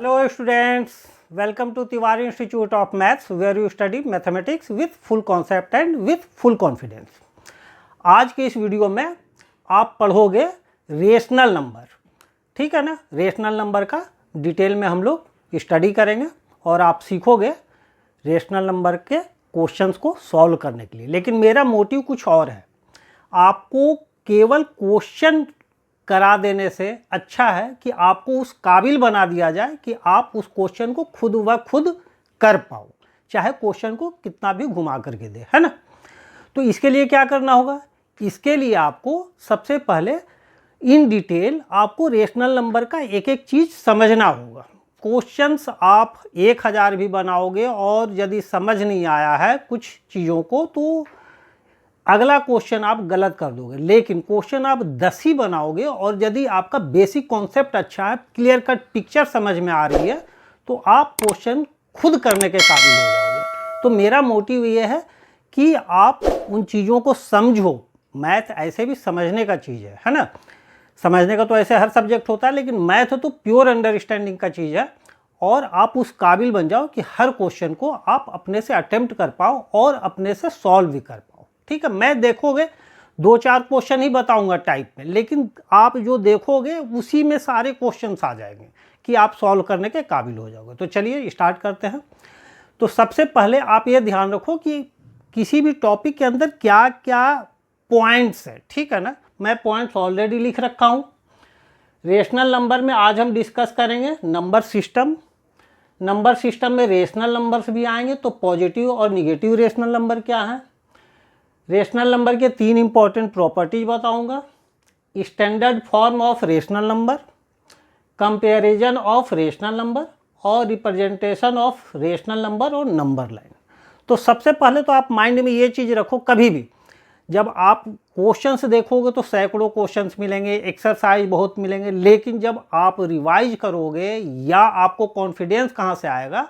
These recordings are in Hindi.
Hello students, welcome to Tiwari Institute of Maths where you study mathematics with full concept and with full confidence. आज के इस वीडियो में आप पढ़ोगे रेशनल नंबर, ठीक है ना। रेशनल नंबर का डिटेल में हम लोग स्टडी करेंगे और आप सीखोगे रेशनल नंबर के क्वेश्चंस को सॉल्व करने के लिए। लेकिन मेरा मोटिव कुछ और है, आपको केवल क्वेश्चन करा देने से अच्छा है कि आपको उस काबिल बना दिया जाए कि आप उस क्वेश्चन को खुद व खुद कर पाओ, चाहे क्वेश्चन को कितना भी घुमा करके दे, है ना। तो इसके लिए क्या करना होगा, इसके लिए आपको सबसे पहले इन डिटेल आपको रेशनल नंबर का एक एक चीज़ समझना होगा। क्वेश्चंस आप 1000 भी बनाओगे और यदि समझ नहीं आया है कुछ चीज़ों को तो अगला क्वेश्चन आप गलत कर दोगे। लेकिन क्वेश्चन आप 10 ही बनाओगे और यदि आपका बेसिक कॉन्सेप्ट अच्छा है, क्लियर कट पिक्चर समझ में आ रही है, तो आप क्वेश्चन खुद करने के काबिल हो जाओगे। तो मेरा मोटिव ये है कि आप उन चीज़ों को समझो। मैथ ऐसे भी समझने का चीज़ है ना। समझने का तो ऐसे हर सब्जेक्ट होता है, लेकिन मैथ तो प्योर अंडरस्टैंडिंग का चीज़ है। और आप उस काबिल बन जाओ कि हर क्वेश्चन को आप अपने से अटेम्प्ट कर पाओ और अपने से सॉल्व भी कर पाओ, ठीक है। मैं देखोगे 2-4 क्वेश्चन ही बताऊंगा टाइप में, लेकिन आप जो देखोगे उसी में सारे क्वेश्चंस आ जाएंगे कि आप सॉल्व करने के काबिल हो जाओगे। तो चलिए स्टार्ट करते हैं। तो सबसे पहले आप ये ध्यान रखो कि किसी भी टॉपिक के अंदर क्या क्या पॉइंट्स है, ठीक है ना। मैं पॉइंट्स ऑलरेडी लिख रखा हूँ। रेशनल नंबर में आज हम डिस्कस करेंगे नंबर सिस्टम। नंबर सिस्टम में रेशनल नंबर्स भी आएंगे, तो पॉजिटिव और निगेटिव रेशनल नंबर क्या है। रेशनल नंबर के 3 इंपॉर्टेंट प्रॉपर्टीज बताऊंगा। Standard form of rational number, comparison of rational number और रिप्रेजेंटेशन ऑफ रेशनल नंबर और नंबर लाइन। तो सबसे पहले तो आप माइंड में ये चीज़ रखो, कभी भी जब आप क्वेश्चंस देखोगे तो सैकड़ों क्वेश्चंस मिलेंगे, एक्सरसाइज बहुत मिलेंगे, लेकिन जब आप रिवाइज करोगे या आपको कॉन्फिडेंस कहाँ से आएगा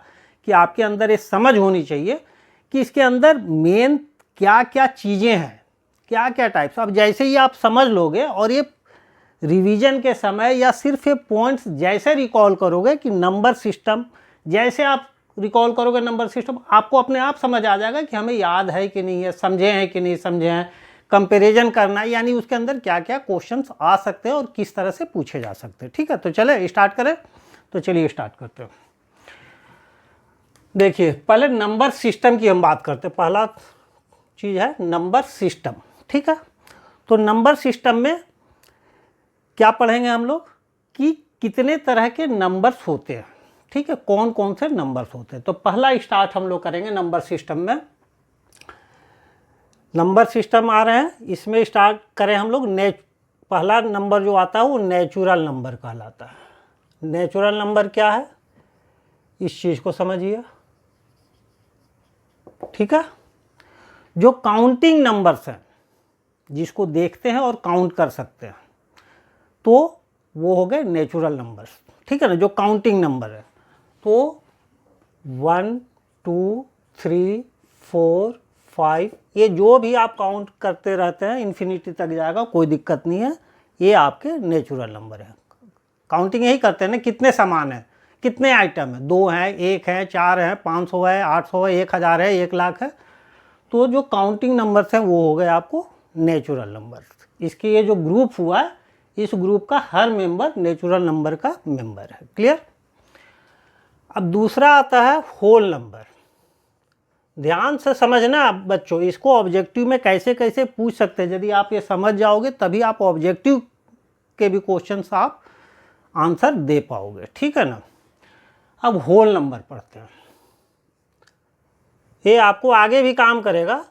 कि आपके अंदर ये समझ होनी चाहिए कि इसके अंदर मेन क्या क्या चीज़ें हैं, क्या क्या टाइप्स। अब जैसे ही आप समझ लोगे और ये रिवीजन के समय या सिर्फ ये पॉइंट्स जैसे रिकॉल करोगे कि नंबर सिस्टम, जैसे आप रिकॉल करोगे नंबर सिस्टम, आपको अपने आप समझ आ जाएगा कि हमें याद है कि नहीं है, समझे हैं कि नहीं समझे हैं। कंपैरिजन करना यानी उसके अंदर क्या क्या क्वेश्चंस आ सकते हैं और किस तरह से पूछे जा सकते हैं, ठीक है। तो चले स्टार्ट करें। तो चलिए स्टार्ट करते हैं। देखिए पहले नंबर सिस्टम की हम बात करते हैं। पहला चीज़ है नंबर सिस्टम, ठीक है। तो नंबर सिस्टम में क्या पढ़ेंगे हम लोग कि कितने तरह के नंबर्स होते हैं, ठीक है, कौन कौन से नंबर्स होते हैं। तो पहला स्टार्ट हम लोग करेंगे नंबर सिस्टम में। नंबर सिस्टम आ रहे हैं, इसमें स्टार्ट करें हम लोग। पहला नंबर जो आता है वो नेचुरल नंबर कहलाता है। नेचुरल नंबर क्या है, इस चीज़ को समझिए, ठीक है। जो काउंटिंग नंबर्स हैं, जिसको देखते हैं और काउंट कर सकते हैं, तो वो हो गए नेचुरल नंबर्स, ठीक है ना, जो काउंटिंग नंबर है। तो 1 2 3 4 5 ये जो भी आप काउंट करते रहते हैं इन्फिनिटी तक जाएगा, कोई दिक्कत नहीं है। ये आपके नेचुरल नंबर है। काउंटिंग यही करते हैं ना, कितने सामान हैं, कितने आइटम हैं, 2 हैं, 1 है, 4 है, 500 है, 800 है, 1000 है, 1 लाख है। तो जो काउंटिंग नंबर्स हैं वो हो गए आपको नेचुरल नंबर्स। इसके ये जो ग्रुप हुआ है, इस ग्रुप का हर मेंबर नेचुरल नंबर का मेंबर है। क्लियर। अब दूसरा आता है होल नंबर। ध्यान से समझना बच्चों, इसको ऑब्जेक्टिव में कैसे कैसे पूछ सकते हैं। यदि आप ये समझ जाओगे तभी आप ऑब्जेक्टिव के भी क्वेश्चंस आप आंसर दे पाओगे, ठीक है ना। अब होल नंबर पढ़ते हैं। ये आपको आगे भी काम करेगा,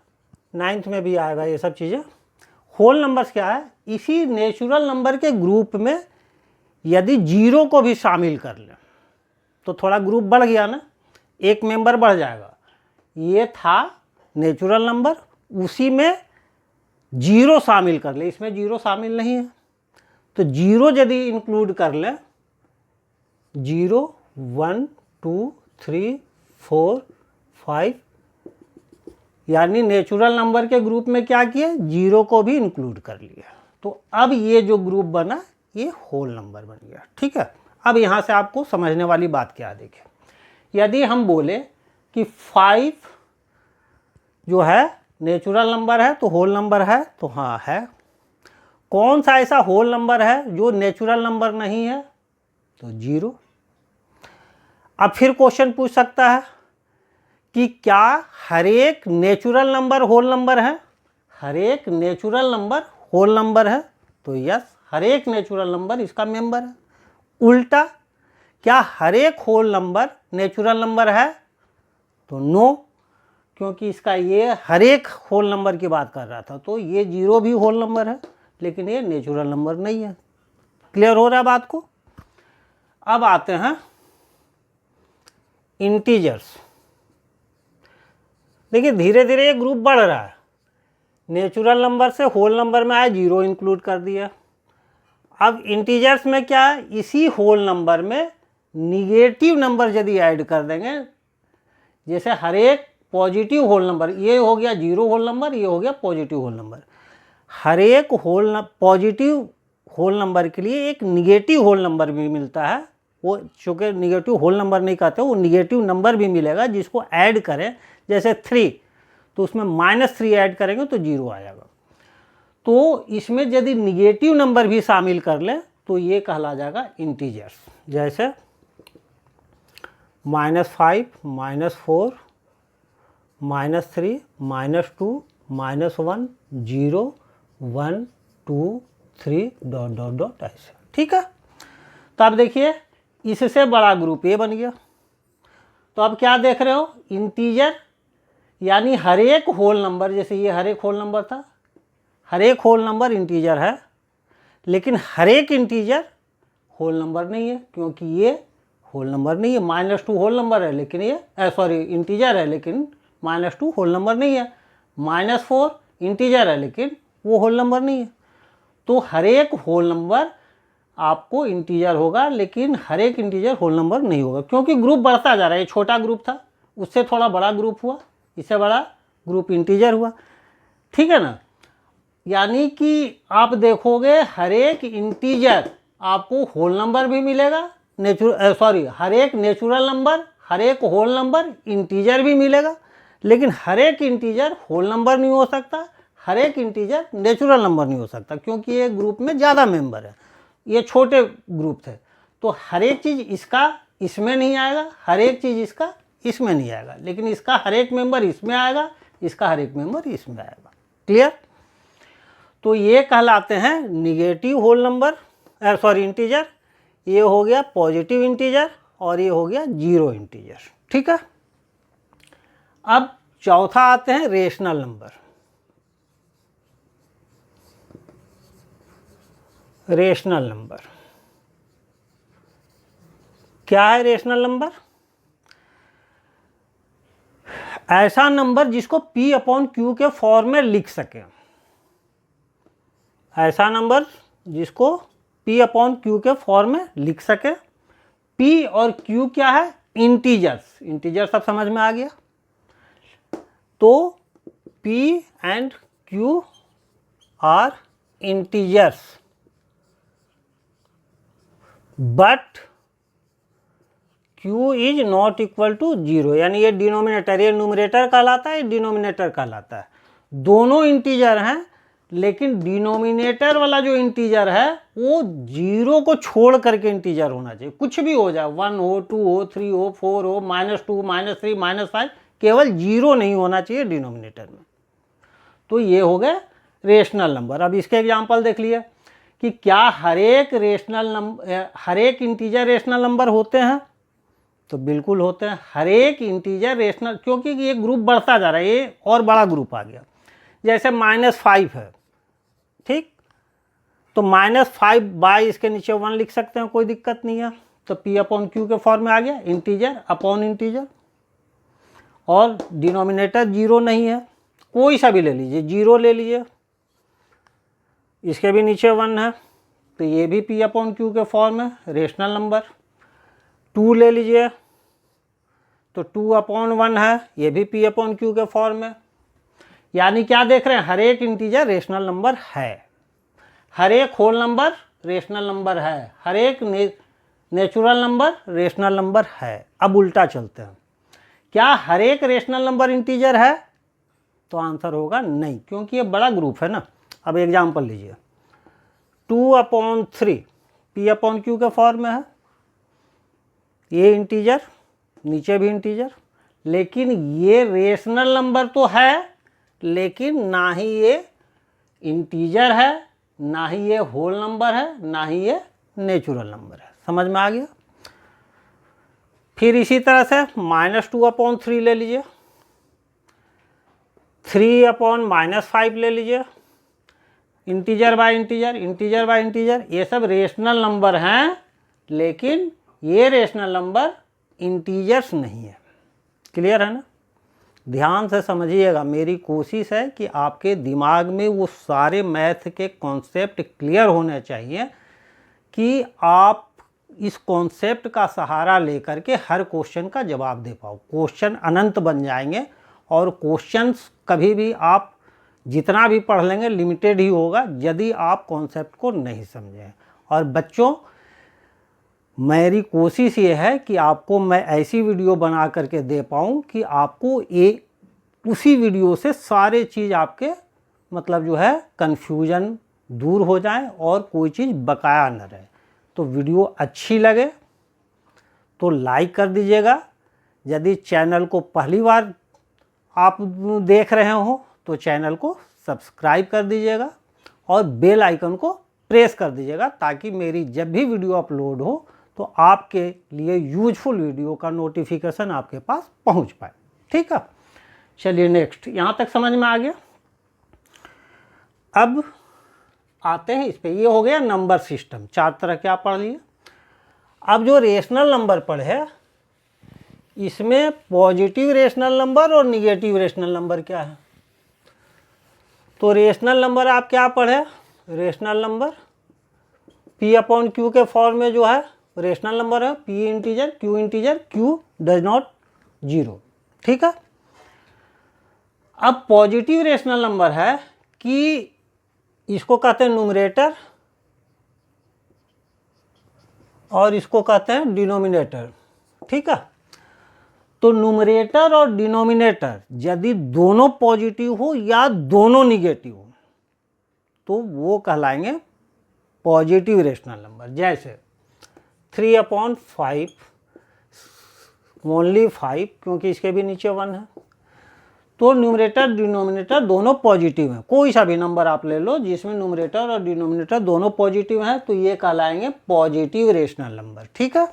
9th में भी आएगा ये सब चीज़ें। होल नंबर्स क्या है, इसी नेचुरल नंबर के ग्रुप में यदि 0 को भी शामिल कर लें तो थोड़ा ग्रुप बढ़ गया ना, एक मेंबर बढ़ जाएगा। ये था नेचुरल नंबर, उसी में 0 शामिल कर ले, इसमें 0 शामिल नहीं है, तो 0 यदि इंक्लूड कर लें, 0 1 2 3 4 5, यानी नेचुरल नंबर के ग्रुप में क्या किया, 0 को भी इंक्लूड कर लिया। तो अब ये जो ग्रुप बना ये होल नंबर बन गया, ठीक है। अब यहाँ से आपको समझने वाली बात क्या है, देखिए यदि हम बोले कि 5 जो है नेचुरल नंबर है तो होल नंबर है, तो हाँ है। कौन सा ऐसा होल नंबर है जो नेचुरल नंबर नहीं है, तो 0। अब फिर क्वेश्चन पूछ सकता है कि क्या हर एक नेचुरल नंबर होल नंबर है? हर एक नेचुरल नंबर होल नंबर है, तो यस, हर एक नेचुरल नंबर इसका मेंबर है। उल्टा, क्या हर एक होल नंबर नेचुरल नंबर है? तो नो, क्योंकि इसका ये हर एक होल नंबर की बात कर रहा था, तो ये 0 भी होल नंबर है, लेकिन ये नेचुरल नंबर नहीं है। क्लियर हो रहा है बात को? अब आते हैं इंटीजर्स। देखिए धीरे धीरे ये ग्रुप बढ़ रहा है, नेचुरल नंबर से होल नंबर में आया, 0 इंक्लूड कर दिया। अब इंटीजर्स में क्या है, इसी होल नंबर में निगेटिव नंबर यदि ऐड कर देंगे, जैसे हर एक पॉजिटिव होल नंबर, ये हो गया 0 होल नंबर, ये हो गया पॉजिटिव होल नंबर, हर एक पॉजिटिव होल नंबर के लिए एक निगेटिव होल नंबर भी मिलता है। वो चूँकि निगेटिव होल नंबर नहीं कहते, वो निगेटिव नंबर भी मिलेगा जिसको ऐड करें, जैसे 3 तो उसमें -3 ऐड करेंगे तो 0 आएगा। तो इसमें यदि निगेटिव नंबर भी शामिल कर लें तो ये कहला जाएगा इंटीजर्स। जैसे -5, -4, -3, -2, -1, 0, 1, 2, 3 ... ऐसे, ठीक है। तो अब देखिए इससे बड़ा ग्रुप ये बन गया। तो अब क्या देख रहे हो, इंटीजर यानी हर एक होल नंबर, जैसे ये हर एक होल नंबर था, हर एक होल नंबर इंटीजर है, लेकिन हर एक इंटीजर होल नंबर नहीं है, क्योंकि ये होल नंबर नहीं है। -2 होल नंबर है, लेकिन ये इंटीजर है, लेकिन -2 होल नंबर नहीं है। -4 इंटीजर है, लेकिन वो होल नंबर नहीं है। तो हर एक होल नंबर आपको इंटीजर होगा, लेकिन हर एक इंटीजर होल नंबर नहीं होगा, क्योंकि ग्रुप बढ़ता जा रहा है। ये छोटा ग्रुप था, उससे थोड़ा बड़ा ग्रुप हुआ, इससे बड़ा ग्रुप इंटीजर हुआ, ठीक है ना। यानी कि आप देखोगे हर एक इंटीजर आपको होल नंबर भी मिलेगा, हर एक नेचुरल नंबर, हर एक होल नंबर इंटीजर भी मिलेगा, लेकिन हर एक इंटीजर होल नंबर नहीं हो सकता, हर एक इंटीजर नेचुरल नंबर नहीं हो सकता, क्योंकि ये ग्रुप में ज़्यादा मेंबर है, ये छोटे ग्रुप थे। तो हर एक चीज़ इसका इसमें नहीं आएगा, हर एक चीज़ इसका इसमें नहीं आएगा, लेकिन इसका हर एक मेंबर इसमें आएगा, इसका हर एक मेंबर इसमें आएगा। क्लियर? तो ये कहलाते हैं निगेटिव होल नंबर, इंटीजर। ये हो गया पॉजिटिव इंटीजर और ये हो गया 0 इंटीजर, ठीक है। अब चौथा आते हैं रेशनल नंबर। रेशनल नंबर क्या है? रेशनल नंबर ऐसा नंबर जिसको P/Q के फॉर्म में लिख सके। ऐसा नंबर जिसको P/Q के फॉर्म में लिख सके। P और Q क्या है? इंटीजर्स। इंटीजर सब समझ में आ गया। तो P and Q are integers, but Q is not equal to 0, यानी ये डिनोमिनेटर, ये न्यूमरेटर कहलाता है, ये डिनोमिनेटर कहलाता है। दोनों इंटीजर हैं, लेकिन डिनोमिनेटर वाला जो इंटीजर है वो 0 को छोड़ करके इंटीजर होना चाहिए। कुछ भी हो जाए, 1 हो, 2 हो, 3 हो, 4 हो, -2, -3, -5, केवल 0 नहीं होना चाहिए डिनोमिनेटर में। तो ये हो गए रेशनल नंबर। अब इसके एग्जाम्पल देख लिए कि क्या हर एक इंटीजर रेशनल नंबर होते हैं? तो बिल्कुल होते हैं। हर एक इंटीजर रेशनल, क्योंकि ये ग्रुप बढ़ता जा रहा है, ये और बड़ा ग्रुप आ गया। जैसे -5 है, ठीक, तो -5 बाय इसके नीचे 1 लिख सकते हैं, कोई दिक्कत नहीं है। तो P/Q के फॉर्म में आ गया, इंटीजर अपॉन इंटीजर, और डिनोमिनेटर 0 नहीं है, कोई सा भी ले लीजिए, 0 ले लीजिए, इसके भी नीचे 1 है, तो ये भी P/Q के फॉर्म है, रेशनल नंबर। 2 ले लीजिए, तो 2/1 है, ये भी P/Q के फॉर्म है। यानी क्या देख रहे हैं? हर एक इंटीजर रेशनल नंबर है, हर एक होल नंबर रेशनल नंबर है, हर एक नेचुरल नंबर रेशनल नंबर है। अब उल्टा चलते हैं, क्या हर एक रेशनल नंबर इंटीजर है? तो आंसर होगा नहीं, क्योंकि ये बड़ा ग्रुप है ना। अब एग्जाम्पल लीजिए, 2/3 P/Q के फॉर्म में है, ये इंटीजर, नीचे भी इंटीजर, लेकिन ये रेशनल नंबर तो है, लेकिन ना ही ये इंटीजर है, ना ही ये होल नंबर है, ना ही ये नेचुरल नंबर है। समझ में आ गया? फिर इसी तरह से -2/3 ले लीजिए, 3/-5 ले लीजिए, integer by integer, integer by integer, ये सब रेशनल नंबर हैं, लेकिन ये रेशनल नंबर इंटीजर्स नहीं है। क्लियर है ना? ध्यान से समझिएगा, मेरी कोशिश है कि आपके दिमाग में वो सारे मैथ के कॉन्सेप्ट क्लियर होने चाहिए कि आप इस कॉन्सेप्ट का सहारा लेकर के हर क्वेश्चन का जवाब दे पाओ। क्वेश्चन अनंत बन जाएंगे और क्वेश्चंस कभी भी आप जितना भी पढ़ लेंगे लिमिटेड ही होगा यदि आप कॉन्सेप्ट को नहीं समझें। और बच्चों, मेरी कोशिश ये है कि आपको मैं ऐसी वीडियो बना करके दे पाऊँ कि आपको उसी वीडियो से सारे चीज़ आपके मतलब जो है कन्फ्यूजन दूर हो जाए और कोई चीज़ बकाया न रहे। तो वीडियो अच्छी लगे तो लाइक कर दीजिएगा, यदि चैनल को पहली बार आप देख रहे हो तो चैनल को सब्सक्राइब कर दीजिएगा और बेल आइकन को प्रेस कर दीजिएगा, ताकि मेरी जब भी वीडियो अपलोड हो तो आपके लिए यूजफुल वीडियो का नोटिफिकेशन आपके पास पहुंच पाए। ठीक है, चलिए नेक्स्ट, यहाँ तक समझ में आ गया। अब आते हैं इस पे, ये हो गया नंबर सिस्टम, 4 तरह के आप पढ़ लिए। अब जो रेशनल नंबर पढ़े, इसमें पॉजिटिव रेशनल नंबर और निगेटिव रेशनल नंबर क्या है? तो रेशनल नंबर आप क्या पढ़े? रेशनल नंबर P/Q के फॉर्म में जो है रेशनल नंबर है, P integer, Q integer, Q does not 0। ठीक है। अब पॉजिटिव रेशनल नंबर है कि इसको कहते हैं न्यूमरेटर और इसको कहते हैं डिनोमिनेटर। ठीक है। तो न्यूमरेटर और डिनोमिनेटर यदि दोनों पॉजिटिव हो या दोनों निगेटिव हो तो वो कहलाएंगे पॉजिटिव रेशनल नंबर। जैसे 3/5 ओनली 5, क्योंकि इसके भी नीचे 1 है, तो न्यूमरेटर डिनोमिनेटर दोनों पॉजिटिव हैं। कोई सा भी नंबर आप ले लो जिसमें न्यूमरेटर और डिनोमिनेटर दोनों पॉजिटिव हैं, तो ये कहलाएंगे पॉजिटिव रेशनल नंबर। ठीक है।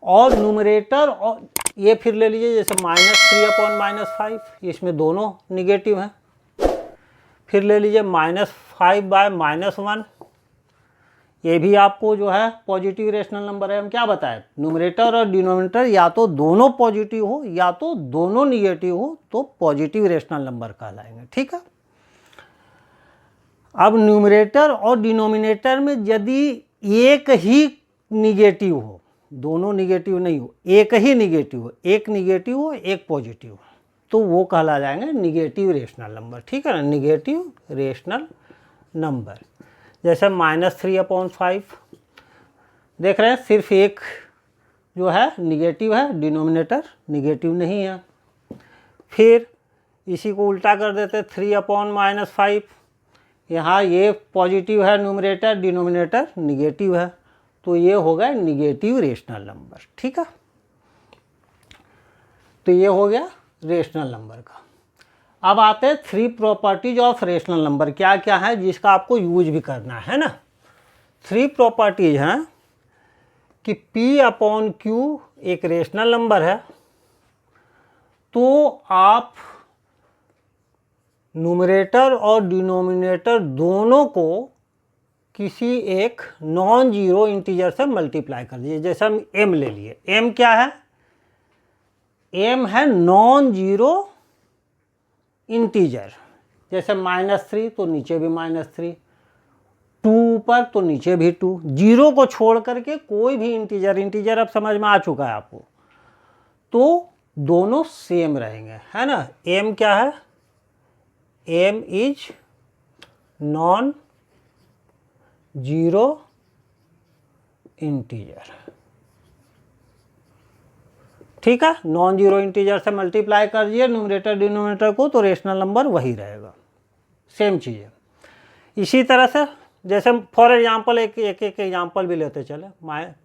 और न्यूमरेटर और ये फिर ले लीजिए, जैसे -3/-5, इसमें दोनों निगेटिव हैं। फिर ले लीजिए -5/-1, ये भी आपको जो है पॉजिटिव रेशनल नंबर है। हम क्या बताएं, न्यूमरेटर और डिनोमिनेटर या तो दोनों पॉजिटिव हो या तो दोनों निगेटिव हो तो पॉजिटिव रेशनल नंबर कहलाएंगे। ठीक है। अब न्यूमरेटर और डिनोमिनेटर में यदि एक ही निगेटिव हो, दोनों निगेटिव नहीं हो, एक ही निगेटिव हो, एक निगेटिव हो एक पॉजिटिव हो, तो वो कहला जाएंगे निगेटिव रेशनल नंबर। ठीक है ना, निगेटिव रेशनल नंबर। जैसे -3/5 देख रहे हैं, सिर्फ एक जो है निगेटिव है, डिनोमिनेटर निगेटिव नहीं है। फिर इसी को उल्टा कर देते, 3/-5, यहाँ ये पॉजिटिव है न्यूमरेटर, डिनोमिनेटर निगेटिव है, तो ये हो गया निगेटिव रेशनल नंबर। ठीक है। तो ये हो गया रेशनल नंबर का। अब आते हैं 3 प्रॉपर्टीज ऑफ रेशनल नंबर। क्या क्या है जिसका आपको यूज भी करना है ना। 3 प्रॉपर्टीज हैं कि P/Q एक रेशनल नंबर है, तो आप न्यूमरेटर और डिनोमिनेटर दोनों को किसी एक नॉन जीरो इंटीजर से मल्टीप्लाई कर दीजिए। जैसे हम m ले लिए, m क्या है? m है नॉन जीरो इंटीजर। जैसे -3 तो नीचे भी -3, 2 पर तो नीचे भी 2, 0 को छोड़ करके कोई भी इंटीजर अब समझ में आ चुका है आपको, तो दोनों सेम रहेंगे, है ना। m क्या है? m is non zero integer. ठीक है, नॉन जीरो इंटीजर से मल्टीप्लाई कर दिए न्यूमरेटर डिनोमिनेटर को, तो रेशनल नंबर वही रहेगा, सेम चीज़ है। इसी तरह से जैसे फॉर एग्जांपल एक एग्जांपल भी लेते चले,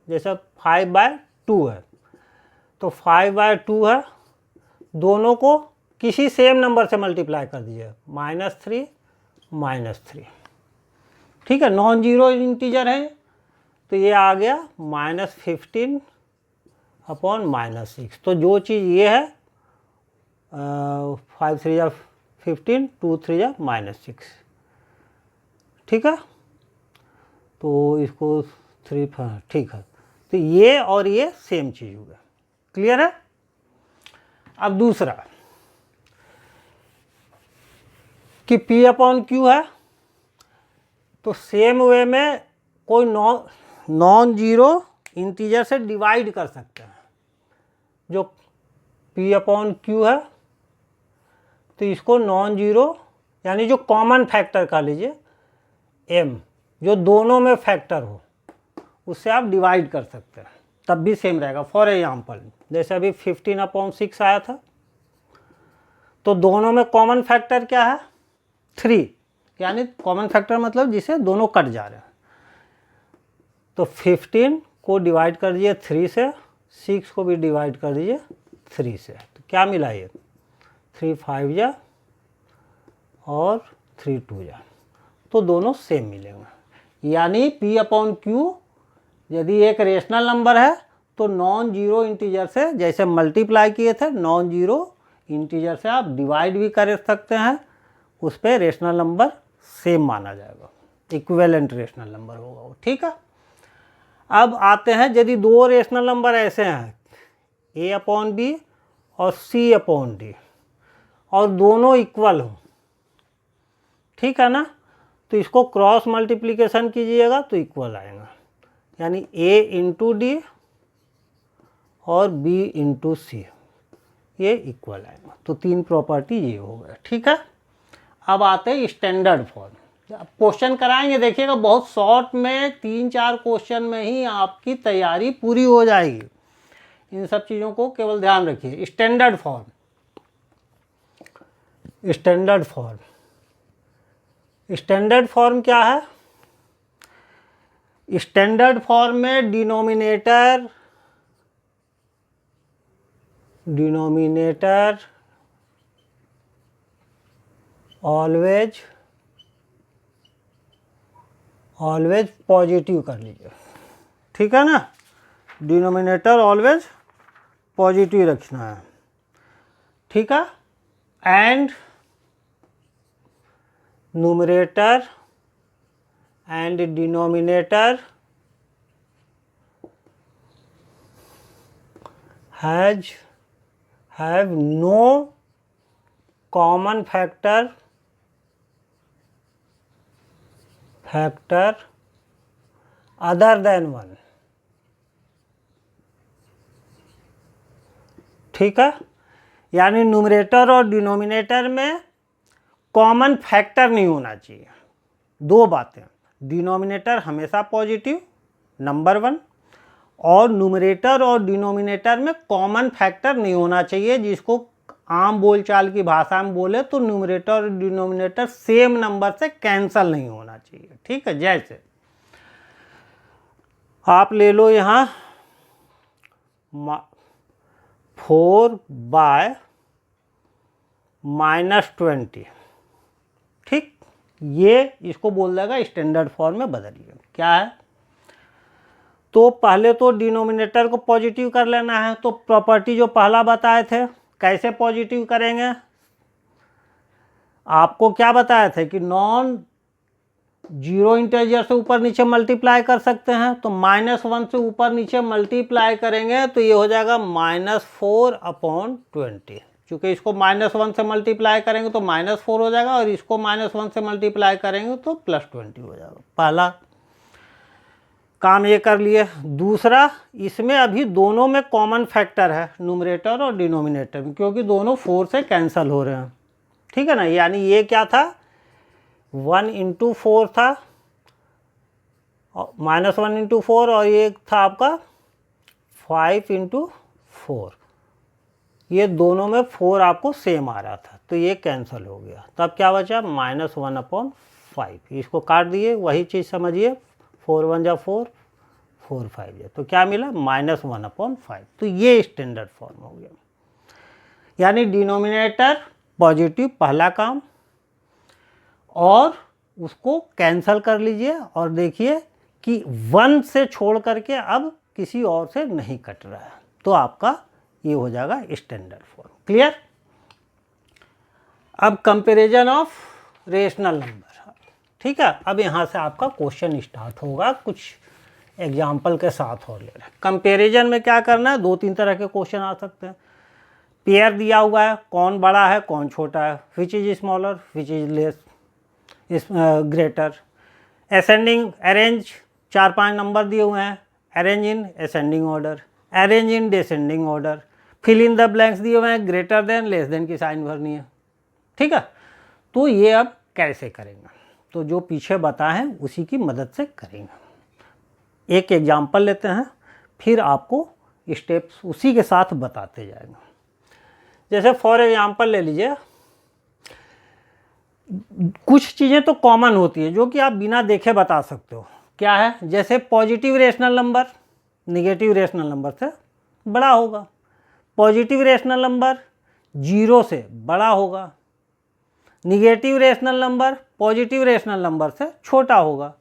जैसे 5/2 है, तो 5/2 है, दोनों को किसी सेम नंबर से मल्टीप्लाई कर दीजिए, -3 -3, ठीक है, नॉन जीरो इंटीजर है, तो ये आ गया -15 अपॉन -6। तो जो चीज़ ये है 5 3 या 15, 2 3 या -6, ठीक है, तो इसको 3, ठीक है, तो ये और ये सेम चीज़ हो गया, क्लियर है। अब दूसरा कि P/Q है, तो सेम वे में कोई नॉन जीरो इंटीजर से डिवाइड कर सकते हैं। जो P/Q है, तो इसको नॉन जीरो यानी जो कॉमन फैक्टर का लीजिए m, जो दोनों में फैक्टर हो, उससे आप डिवाइड कर सकते हैं, तब भी सेम रहेगा। फॉर एग्जांपल जैसे अभी 15/6 आया था, तो दोनों में कॉमन फैक्टर क्या है 3, यानी कॉमन फैक्टर मतलब जिसे दोनों कट जा रहे हैं, तो 15 को डिवाइड कर दीजिए 3 से, 6 को भी डिवाइड कर दीजिए 3 से, तो क्या मिला ये 3 5 जा और 3 2 जा, तो दोनों सेम मिलेंगे। यानी P/Q यदि एक रेशनल नंबर है तो नॉन जीरो इंटीजर से जैसे मल्टीप्लाई किए थे, नॉन जीरो इंटीजर से आप डिवाइड भी कर सकते हैं, उस पर रेशनल नंबर सेम माना जाएगा, इक्विवेलेंट रेशनल नंबर होगा वो, ठीक है। अब आते हैं यदि दो रेशनल नंबर ऐसे हैं A/B और C/D, और दोनों इक्वल हो, ठीक है ना, तो इसको क्रॉस मल्टीप्लिकेशन कीजिएगा तो इक्वल आएगा, यानी A/D और B/C ये इक्वल आएगा। तो तीन प्रॉपर्टी ये हो गया, ठीक है। अब आते हैं स्टैंडर्ड फॉर्म। क्वेश्चन कराएंगे, देखिएगा बहुत शॉर्ट में 3-4 क्वेश्चन में ही आपकी तैयारी पूरी हो जाएगी। इन सब चीज़ों को केवल ध्यान रखिए। Standard form, standard form, standard form क्या है? स्टैंडर्ड फॉर्म में डिनोमिनेटर ऑलवेज पॉजिटिव कर लीजिए, ठीक है ना, डिनोमिनेटर ऑलवेज पॉजिटिव रखना है, ठीक है। And numerator and denominator have no common factor other than 1, ठीक है। यानी न्यूमरेटर और डिनोमिनेटर में कॉमन फैक्टर नहीं होना चाहिए। दो बातें, डिनोमिनेटर हमेशा पॉजिटिव नंबर 1, और न्यूमरेटर और डिनोमिनेटर में कॉमन फैक्टर नहीं होना चाहिए, जिसको आम बोलचाल की भाषा में बोले तो न्यूमरेटर और डिनोमिनेटर सेम नंबर से कैंसल नहीं होना चाहिए, ठीक है। जैसे आप ले लो यहाँ 4/-20, ठीक, ये इसको बोल देगा स्टैंडर्ड फॉर्म में बदलिए। क्या है? तो पहले तो डिनोमिनेटर को पॉजिटिव कर लेना है। तो प्रॉपर्टी जो पहला बताए थे, कैसे पॉजिटिव करेंगे? आपको क्या बताया था कि नॉन जीरो इंटीजर से ऊपर नीचे मल्टीप्लाई कर सकते हैं, तो -1 से ऊपर नीचे मल्टीप्लाई करेंगे तो ये हो जाएगा -4/20। चूँकि इसको -1 से मल्टीप्लाई करेंगे तो -4 हो जाएगा, और इसको -1 से मल्टीप्लाई करेंगे तो +20 हो जाएगा। पहला काम ये कर लिए। दूसरा, इसमें अभी दोनों में कॉमन फैक्टर है, न्यूमरेटर और डिनोमिनेटर में, क्योंकि दोनों 4 से कैंसिल हो रहे हैं, ठीक है ना। यानी ये क्या था, 1 × 4 था, -1 × 4, और ये था आपका 5 × 4, ये दोनों में 4 आपको सेम आ रहा था, तो ये कैंसिल हो गया। तब क्या बचा? -1/5। इसको काट दिए, वही चीज़ समझिए, 4 1 जा 4, 4 5 जा, तो क्या मिला? -1/5। तो ये स्टैंडर्ड फॉर्म हो गया। यानी डिनोमिनेटर पॉजिटिव पहला काम, और उसको कैंसल कर लीजिए और देखिए कि 1 से छोड़ करके अब किसी और से नहीं कट रहा है, तो आपका ये हो जाएगा स्टैंडर्ड फॉर्म। क्लियर? अब कंपैरिजन ऑफ रेशनल नंबर, ठीक है। अब यहाँ से आपका क्वेश्चन स्टार्ट होगा, कुछ एग्जाम्पल के साथ और ले रहे हैं। कंपैरिजन में क्या करना है? 2-3 तरह के क्वेश्चन आ सकते हैं। पेयर दिया हुआ है, कौन बड़ा है कौन छोटा है, which is smaller which is less greater. Ascending arrange, 4-5 number दिए हुए हैं, arrange in ascending order, arrange in descending order, fill in the blanks दिए हुए हैं, ग्रेटर देन लेस देन की साइन भरनी है, ठीक है। तो ये अब कैसे करेंगे? तो जो पीछे बताए हैं उसी की मदद से करेंगे। एक एग्जाम्पल लेते हैं, फिर आपको स्टेप्स उसी के साथ बताते जाएंगे। जैसे फॉर एग्जाम्पल ले लीजिए, कुछ चीज़ें तो कॉमन होती है जो कि आप बिना देखे बता सकते हो। क्या है? जैसे positive rational number negative rational number से बड़ा होगा, पॉजिटिव रेशनल नंबर 0 से बड़ा होगा, negative rational number positive rational number से छोटा होगा,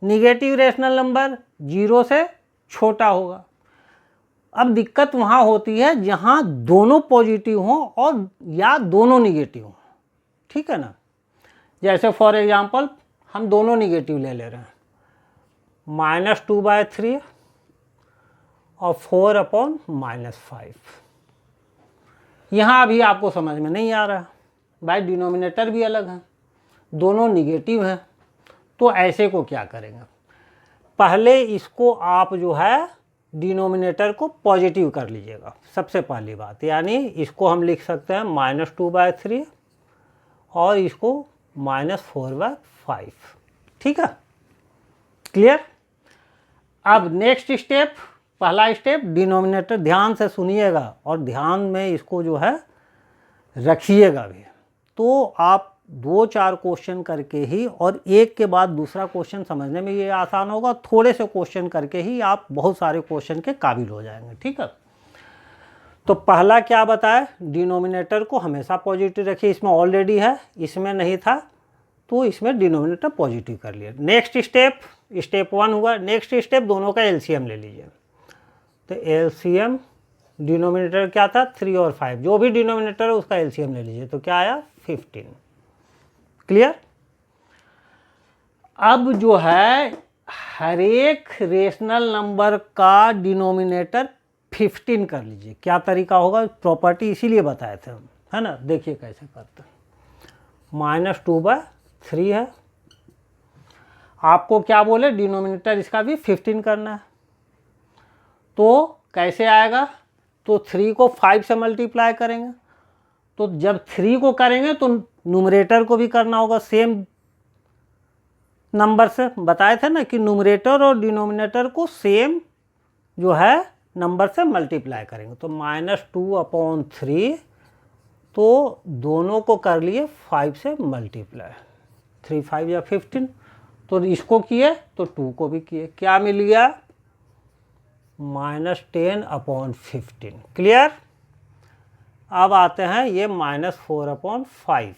निगेटिव रेशनल नंबर 0 से छोटा होगा। अब दिक्कत वहाँ होती है जहाँ दोनों पॉजिटिव हों और या दोनों निगेटिव हों, ठीक है ना। जैसे फॉर एग्जांपल हम दोनों निगेटिव ले रहे हैं, -2/3 और 4/-5। यहाँ अभी आपको समझ में नहीं आ रहा, भाई डिनोमिनेटर भी अलग है, दोनों निगेटिव हैं, तो ऐसे को क्या करेंगे? पहले इसको आप जो है डिनोमिनेटर को पॉजिटिव कर लीजिएगा, सबसे पहली बात। यानी इसको हम लिख सकते हैं -2/3 और इसको -4/5, ठीक है। क्लियर? अब नेक्स्ट स्टेप, पहला स्टेप डिनोमिनेटर, ध्यान से सुनिएगा और ध्यान में इसको जो है रखिएगा भी। तो आप 2-4 क्वेश्चन करके ही, और एक के बाद दूसरा क्वेश्चन समझने में ये आसान होगा, थोड़े से क्वेश्चन करके ही आप बहुत सारे क्वेश्चन के काबिल हो जाएंगे, ठीक है। तो पहला क्या बताया? डिनोमिनेटर को हमेशा पॉजिटिव रखिए, इसमें ऑलरेडी है, इसमें नहीं था तो इसमें डिनोमिनेटर पॉजिटिव कर लिया। नेक्स्ट स्टेप, स्टेप 1 हुआ। नेक्स्ट स्टेप दोनों का एलसीएम ले लीजिए। तो एलसीएम डिनोमिनेटर क्या था? 3 और 5, जो भी डिनोमिनेटर है उसका एलसीएम ले लीजिए, तो क्या आया? 15। क्लियर? अब जो है हर एक रेशनल नंबर का डिनोमिनेटर 15 कर लीजिए। क्या तरीका होगा? प्रॉपर्टी इसीलिए बताए थे हम, है ना। देखिए कैसे करते हैं। -2/3 है, आपको क्या बोले? डिनोमिनेटर इसका भी 15 करना है, तो कैसे आएगा? तो 3 को 5 से मल्टीप्लाई करेंगे, तो जब 3 को करेंगे तो न्यूमरेटर को भी करना होगा सेम नंबर से। बताए थे ना कि न्यूमरेटर और डिनोमिनेटर को सेम जो है नंबर से मल्टीप्लाई करेंगे, तो -2/3, तो दोनों को कर लिए 5 से मल्टीप्लाई, 3 5 या 15, तो इसको किए तो 2 को भी किए, क्या मिल गया? -10/15। क्लियर? अब आते हैं ये -4/5,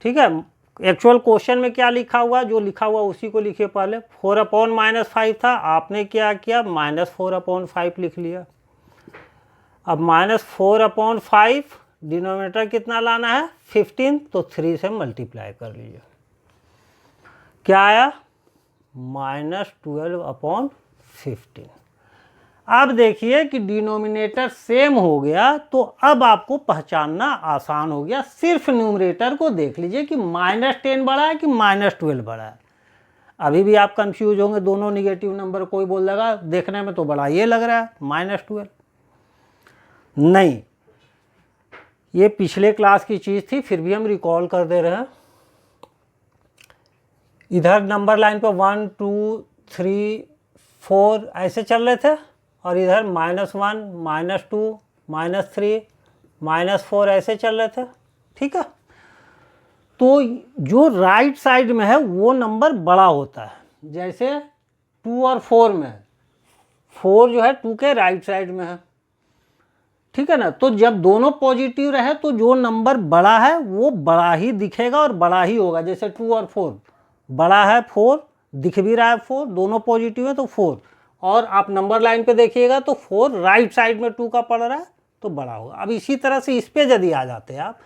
ठीक है। एक्चुअल क्वेश्चन में क्या लिखा हुआ? जो लिखा हुआ उसी को लिखिए पहले। 4/-5 था, आपने क्या किया? -4/5 लिख लिया। अब -4/5, डिनोमिनेटर कितना लाना है? 15, तो 3 से मल्टीप्लाई कर लीजिए, क्या आया? -12/15। अब देखिए कि डिनोमिनेटर सेम हो गया, तो अब आपको पहचानना आसान हो गया। सिर्फ न्यूमरेटर को देख लीजिए कि -10 बड़ा है कि -12 बड़ा है। अभी भी आप कंफ्यूज होंगे, दोनों निगेटिव नंबर, कोई बोल देगा देखने में तो बड़ा ये लग रहा है -12। नहीं, ये पिछले क्लास की चीज़ थी, फिर भी हम रिकॉल कर दे रहे हैं। इधर नंबर लाइन पर 1 2 3 4 ऐसे चल रहे थे, और इधर -1 -2 -3 -4 ऐसे चल रहे थे, ठीक है। तो जो राइट साइड में है वो नंबर बड़ा होता है, जैसे 2 और 4 में है, 4 जो है 2 के राइट साइड में है, ठीक है ना। तो जब दोनों पॉजिटिव रहे तो जो नंबर बड़ा है वो बड़ा ही दिखेगा और बड़ा ही होगा। जैसे 2 और 4, बड़ा है 4, दिख भी रहा है 4, दोनों पॉजिटिव है तो 4, और आप नंबर लाइन पे देखिएगा तो 4 राइट साइड में 2 का पड़ रहा है तो बड़ा होगा। अब इसी तरह से इस पे यदि आ जाते हैं आप,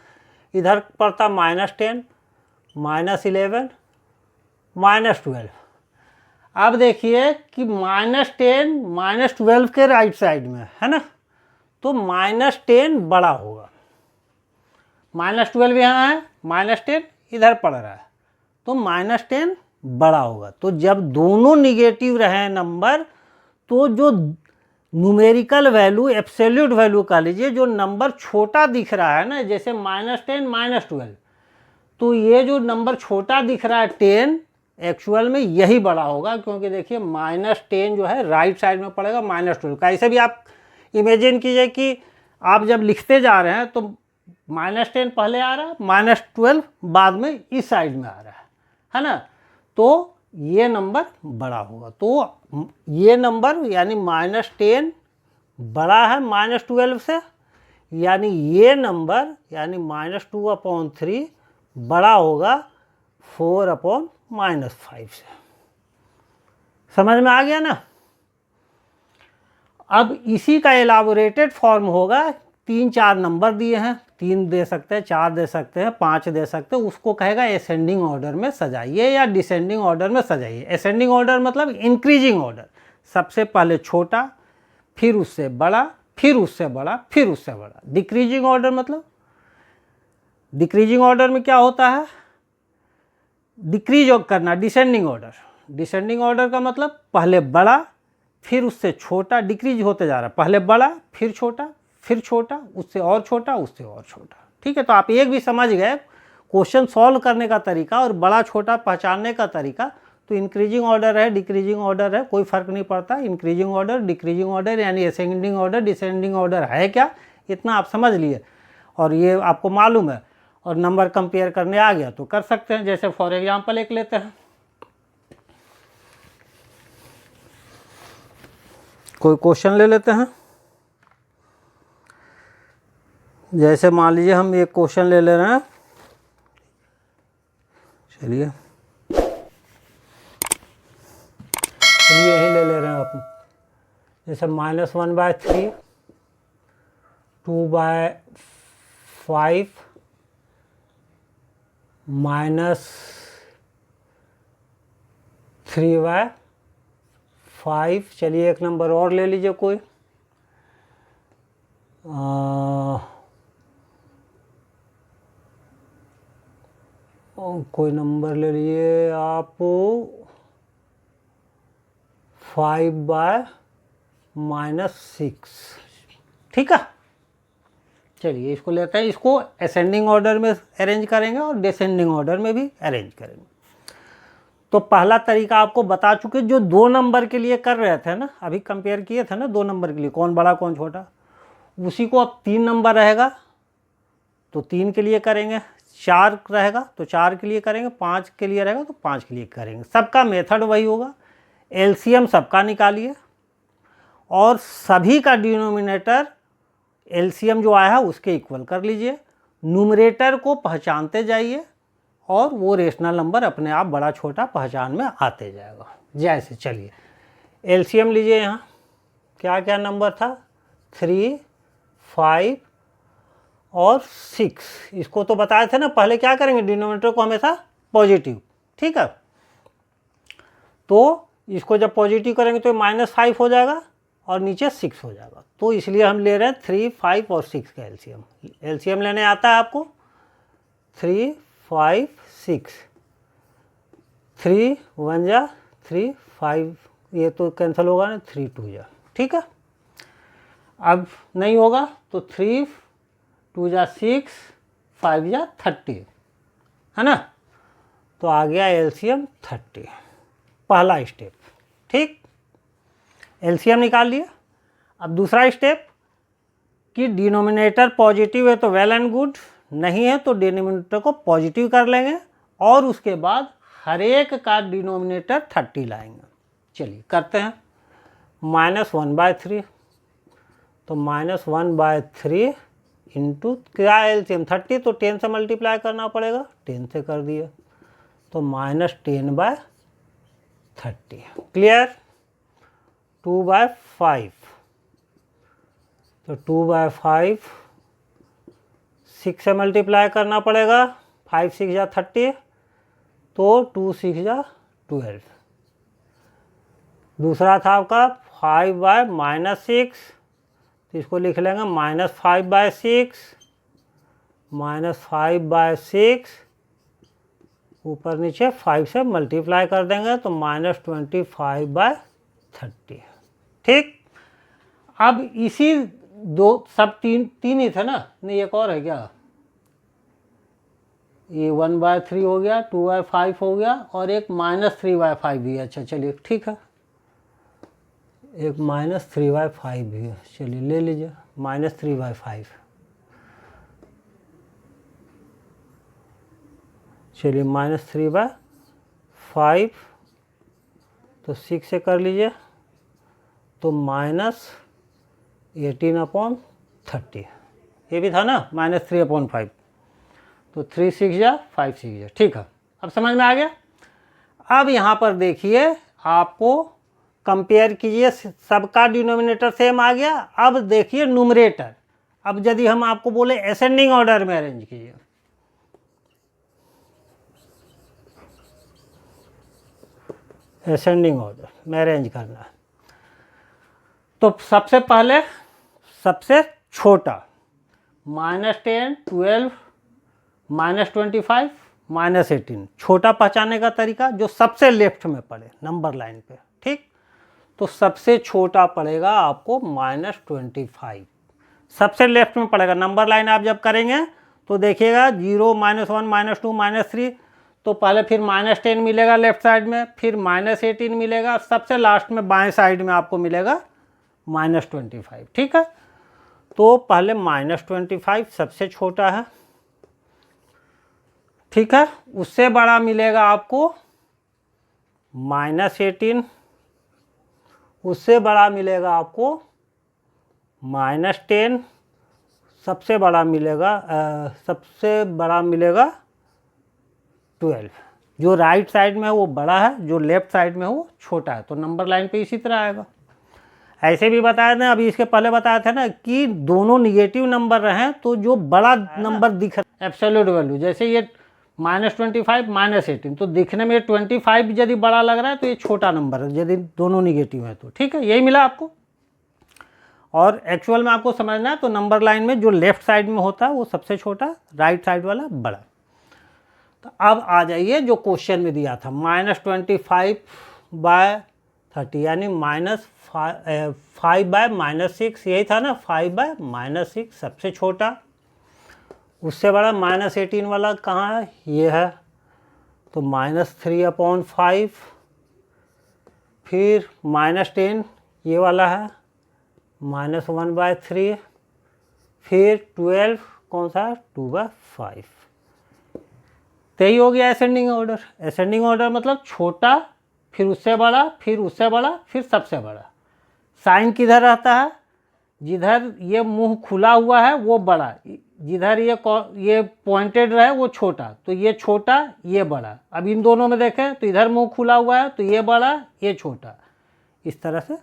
इधर पड़ता -10 -11 -12। अब देखिए कि -10 -12 के राइट साइड में है ना, तो -10 बड़ा होगा। -12 यहाँ है, -10 इधर पड़ रहा है तो -10 बड़ा होगा। तो जब दोनों निगेटिव रहे नंबर, तो जो न्यूमेरिकल वैल्यू, एब्सोल्यूट वैल्यू का लीजिए, जो नंबर छोटा दिख रहा है ना, जैसे -10 -12, तो ये जो नंबर छोटा दिख रहा है 10, एक्चुअल में यही बड़ा होगा, क्योंकि देखिए -10 जो है राइट साइड में पड़ेगा -12 का। ऐसे भी आप इमेजिन कीजिए कि आप जब लिखते जा रहे हैं तो -10 पहले आ रहा है, -12 बाद में इस साइड में आ रहा है ना, तो ये नंबर बड़ा होगा। तो ये नंबर यानी -10 बड़ा है -12 से, यानी ये नंबर यानी -2/3 बड़ा होगा 4/-5 से। समझ में आ गया ना। अब इसी का एलाबोरेटेड फॉर्म होगा, 3-4 नंबर दिए हैं, 3 दे सकते हैं, 4 दे सकते हैं, 5 दे सकते हैं, उसको कहेगा असेंडिंग ऑर्डर में सजाइए या डिसेंडिंग ऑर्डर में सजाइए। असेंडिंग ऑर्डर मतलब इंक्रीजिंग ऑर्डर, सबसे पहले छोटा, फिर उससे बड़ा, फिर उससे बड़ा, फिर उससे बड़ा। डिक्रीजिंग ऑर्डर मतलब, डिक्रीजिंग ऑर्डर में क्या होता है, डिक्रीज करना, डिसेंडिंग ऑर्डर। डिसेंडिंग ऑर्डर का मतलब पहले बड़ा, फिर उससे छोटा, डिक्रीज होते जा रहा है, पहले बड़ा, फिर छोटा, फिर छोटा, उससे और छोटा, उससे और छोटा, ठीक है। तो आप एक भी समझ गए क्वेश्चन सॉल्व करने का तरीका और बड़ा छोटा पहचानने का तरीका। तो इंक्रीजिंग ऑर्डर है, डिक्रीजिंग ऑर्डर है, कोई फर्क नहीं पड़ता। इंक्रीजिंग ऑर्डर, डिक्रीजिंग ऑर्डर, यानी असेंडिंग ऑर्डर, डिसेंडिंग ऑर्डर है क्या, इतना आप समझ लिए और ये आपको मालूम है और नंबर कंपेयर करने आ गया तो कर सकते हैं। जैसे फॉर एग्जांपल एक लेते हैं, कोई क्वेश्चन ले लेते हैं। जैसे मान लीजिए हम एक क्वेश्चन ले ले रहे हैं, चलिए यही ले ले रहे हैं अपन। जैसे -1/3, 2/5, -3/5। चलिए एक नंबर और ले लीजिए कोई, कोई नंबर ले लीजिए आप, 5/-6, ठीक है। चलिए इसको लेते हैं, इसको असेंडिंग ऑर्डर में अरेंज करेंगे और डिसेंडिंग ऑर्डर में भी अरेंज करेंगे। तो पहला तरीका आपको बता चुके, जो 2 नंबर के लिए कर रहे थे ना, अभी कंपेयर किए थे ना 2 नंबर के लिए, कौन बड़ा कौन छोटा, उसी को अब 3 नंबर रहेगा तो 3 के लिए करेंगे, 4 रहेगा तो 4 के लिए करेंगे, 5 के लिए रहेगा तो 5 के लिए करेंगे। सबका मेथड वही होगा, एलसीएम सबका निकालिए और सभी का डिनोमिनेटर एलसीएम जो आया है उसके इक्वल कर लीजिए। न्यूमरेटर को पहचानते जाइए और वो रेशनल नंबर अपने आप बड़ा छोटा पहचान में आते जाएगा। जैसे चलिए एलसीएम लीजिए, यहाँ क्या क्या नंबर था, 3, 5 और 6। इसको तो बताए थे ना, पहले क्या करेंगे, डिनोमिनेटर को हमेशा पॉजिटिव, ठीक है। तो इसको जब पॉजिटिव करेंगे तो -5 हो जाएगा और नीचे 6 हो जाएगा। तो इसलिए हम ले रहे हैं 3, 5 और 6 का एलसीएम। एलसीएम लेने आता है आपको, 3, 5, 6, 3 1 जा 3, 5 ये तो कैंसिल होगा ना, 3 2 जा, ठीक है। अब नहीं होगा तो 3 2 जा 6, 5 जा 30, है ना। तो आ गया एलसीएम 30, पहला स्टेप, ठीक। एलसीएम निकाल लिया। अब दूसरा स्टेप, कि डिनोमिनेटर पॉजिटिव है तो वेल एंड गुड, नहीं है तो डिनोमिनेटर को पॉजिटिव कर लेंगे और उसके बाद हर एक का डिनोमिनेटर 30 लाएंगे। चलिए करते हैं। -1/3, तो -1/3 इंटू क्या एलसीएम 30, तो 10 से मल्टीप्लाई करना पड़ेगा, 10 से कर दिया तो -10/30। क्लियर। 2/5, तो 2/5 6 से मल्टीप्लाई करना पड़ेगा, 5 6 जा 30, तो 2 6 जा 12। दूसरा था आपका 5/-6, तो इसको लिख लेंगे -5/6, -5/6 ऊपर नीचे 5 से मल्टीप्लाई कर देंगे तो -25/30। ठीक। अब इसी दो सब तीन ही थे ना, नहीं एक और है क्या, ये 1/3 हो गया, 2/5 हो गया और एक -3/5 भी है। अच्छा चलिए ठीक है, एक -3/5 भी है, चलिए ले लीजिए -3/5। चलिए -3/5, तो 6 से कर लीजिए तो -18/30, ये भी था ना -3/5, तो 3 6 जा 5 6 जा। ठीक है, अब समझ में आ गया। अब यहाँ पर देखिए, आपको कंपेयर कीजिए, सबका डिनोमिनेटर सेम आ गया। अब देखिए न्यूमरेटर, अब यदि हम आपको बोले असेंडिंग ऑर्डर में अरेंज कीजिए, असेंडिंग ऑर्डर में अरेंज करना है, तो सबसे पहले सबसे छोटा -10 12 -25 -18, छोटा पहचानने का तरीका जो सबसे लेफ्ट में पड़े नंबर लाइन पे। ठीक, तो सबसे छोटा पड़ेगा आपको -25, सबसे लेफ्ट में पड़ेगा। नंबर लाइन आप जब करेंगे तो देखिएगा 0 -1 -2 -3, तो पहले फिर -10 मिलेगा लेफ्ट साइड में, फिर -18 मिलेगा, सबसे लास्ट में बाएं साइड में आपको मिलेगा -25। ठीक है, तो पहले -25 सबसे छोटा है। ठीक है, उससे बड़ा मिलेगा आपको -18, उससे बड़ा मिलेगा आपको -10, सबसे बड़ा मिलेगा 12। जो राइट साइड में है वो बड़ा है, जो लेफ्ट साइड में है वो छोटा है, तो नंबर लाइन पे इसी तरह आएगा। ऐसे भी बताया था अभी, इसके पहले बताया था ना कि दोनों निगेटिव नंबर रहें तो जो बड़ा नंबर दिख रहा है एब्सोल्यूट वैल्यू, जैसे ये -25 -18, तो दिखने में 25 यदि बड़ा लग रहा है तो ये छोटा नंबर है यदि दोनों निगेटिव है तो। ठीक है, यही मिला आपको। और एक्चुअल में आपको समझना है तो नंबर लाइन में जो लेफ्ट साइड में होता है वो सबसे छोटा, राइट साइड वाला बड़ा। तो अब आ जाइए जो क्वेश्चन में दिया था -25/30, यानी -5/-6, यही था ना, 5/-6 सबसे छोटा। उससे बड़ा -18 वाला कहाँ है, ये है, तो -3/5, फिर -10 ये वाला है -1/3, फिर 12 कौन सा है 2/5। तो यही हो गया असेंडिंग ऑर्डर। असेंडिंग ऑर्डर मतलब छोटा, फिर उससे बड़ा, फिर उससे बड़ा, फिर सबसे बड़ा। साइन किधर रहता है, जिधर ये मुंह खुला हुआ है वो बड़ा, जिधर ये पॉइंटेड रहे वो छोटा, तो ये छोटा ये बड़ा। अब इन दोनों में देखें तो इधर मुंह खुला हुआ है तो ये बड़ा ये छोटा, इस तरह से।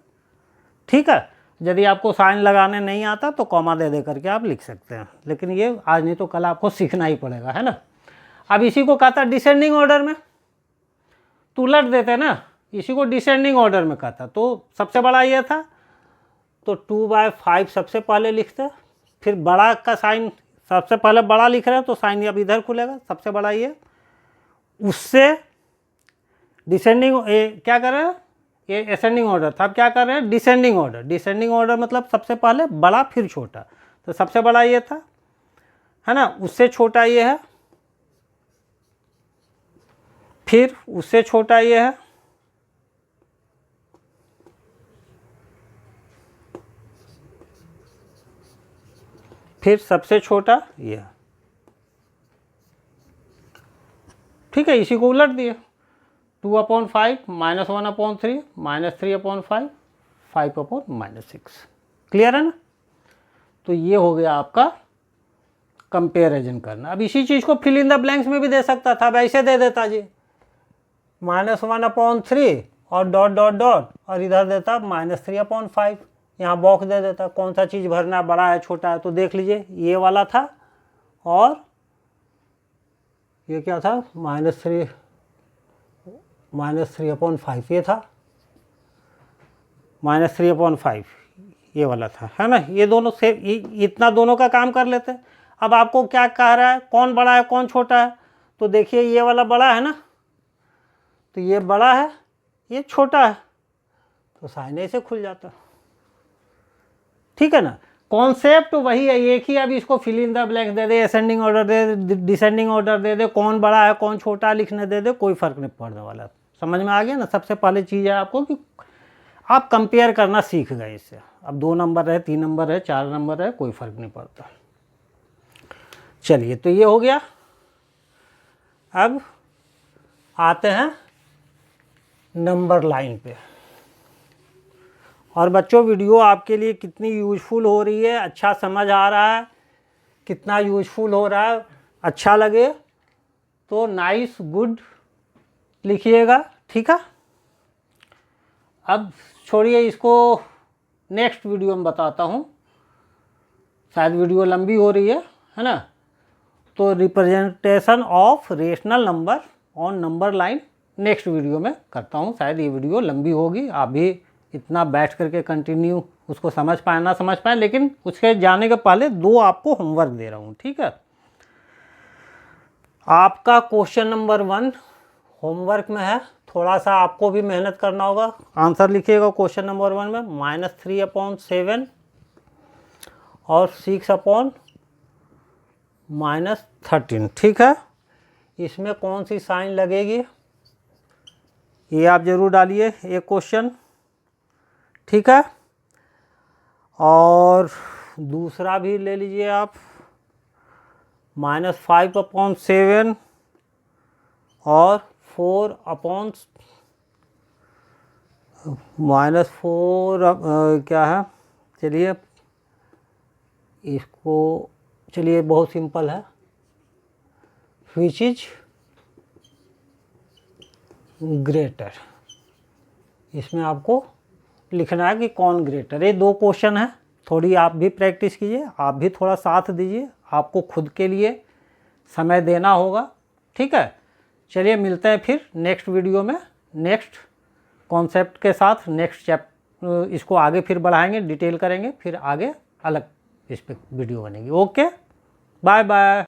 ठीक है, यदि आपको साइन लगाने नहीं आता तो कॉमा दे करके आप लिख सकते हैं, लेकिन ये आज नहीं तो कल आपको सीखना ही पड़ेगा, है ना। अब इसी को कहता डिसेंडिंग ऑर्डर में, तो उलट देते ना, इसी को डिसेंडिंग ऑर्डर में कहता। तो सबसे बड़ा ये था तो 2/5 सबसे पहले लिखते, फिर बड़ा का साइन, सबसे पहले बड़ा लिख रहे हैं तो साइन अब इधर खुलेगा, सबसे बड़ा ये। उससे डिसेंडिंग क्या कर रहे हैं, ये असेंडिंग ऑर्डर था, अब क्या कर रहे हैं डिसेंडिंग ऑर्डर। डिसेंडिंग ऑर्डर मतलब सबसे पहले बड़ा फिर छोटा, तो सबसे बड़ा ये था, है ना, उससे छोटा ये है, फिर उससे छोटा ये है, फिर सबसे छोटा ये, ठीक है, इसी को उलट दिए, 2/5 -1/3 -3/5 5/-6। क्लियर है ना। तो ये हो गया आपका कंपेरिजन करना। अब इसी चीज़ को फिल इन द ब्लैंक्स में भी दे सकता था, अब ऐसे दे देता जी -1/3 और डॉट डॉट डॉट और इधर देता -3/5, यहाँ बॉक्स दे देता, कौन सा चीज़ भरना, बड़ा है छोटा है। तो देख लीजिए ये वाला था और ये क्या था, -3/5 ये था, -3/5 ये वाला था, है ना। ये दोनों से इतना दोनों का काम कर लेते। अब आपको क्या कह रहा है, कौन बड़ा है कौन छोटा है। तो देखिए ये वाला बड़ा है ना, तो ये बड़ा है ये छोटा है, तो साइन ऐसे खुल जाता। ठीक है ना। कॉन्सेप्ट वही है, एक ही। अब इसको फिल इन द ब्लैंक्स दे दे, असेंडिंग ऑर्डर दे दे, डिसेंडिंग ऑर्डर दे दे, कौन बड़ा है कौन छोटा है लिखने दे दे, कोई फर्क नहीं पड़ने वाला। समझ में आ गया ना। सबसे पहले चीज़ है आपको कि आप कंपेयर करना सीख गए इससे। अब 2 नंबर है, 3 नंबर है, 4 नंबर है, कोई फर्क नहीं पड़ता। चलिए, तो ये हो गया। अब आते हैं नंबर लाइन पे। और बच्चों, वीडियो आपके लिए कितनी यूज़फुल हो रही है, अच्छा समझ आ रहा है, कितना यूज़फुल हो रहा है, अच्छा लगे तो नाइस गुड लिखिएगा, ठीक है। अब छोड़िए इसको, नेक्स्ट वीडियो में बताता हूँ, शायद वीडियो लंबी हो रही है ना। तो representation of rational number on number line next video में करता हूँ। शायद ये वीडियो लंबी होगी, आप भी इतना बैठ करके कंटिन्यू उसको समझ पाए ना समझ पाए, लेकिन उसके जाने के पहले 2 आपको होमवर्क दे रहा हूँ, ठीक है। आपका क्वेश्चन नंबर 1 होमवर्क में है, थोड़ा सा आपको भी मेहनत करना होगा। आंसर लिखिएगा क्वेश्चन नंबर 1 में -3/7 और 6/-13, ठीक है। इसमें कौन सी साइन लगेगी ये आप जरूर डालिए, एक क्वेश्चन, ठीक है। और दूसरा भी ले लीजिए आप, -5/7 और 4/, -4 क्या है, चलिए इसको, चलिए बहुत सिंपल है, विच इज ग्रेटर। इसमें आपको लिखना है कि कौन ग्रेटर। ये 2 क्वेश्चन है, थोड़ी आप भी प्रैक्टिस कीजिए, आप भी थोड़ा साथ दीजिए, आपको खुद के लिए समय देना होगा, ठीक है। चलिए मिलते हैं फिर नेक्स्ट वीडियो में, नेक्स्ट कॉन्सेप्ट के साथ, नेक्स्ट चैप्टर, इसको आगे फिर बढ़ाएंगे, डिटेल करेंगे, फिर आगे अलग इस पर वीडियो बनेगी। Okay, bye bye.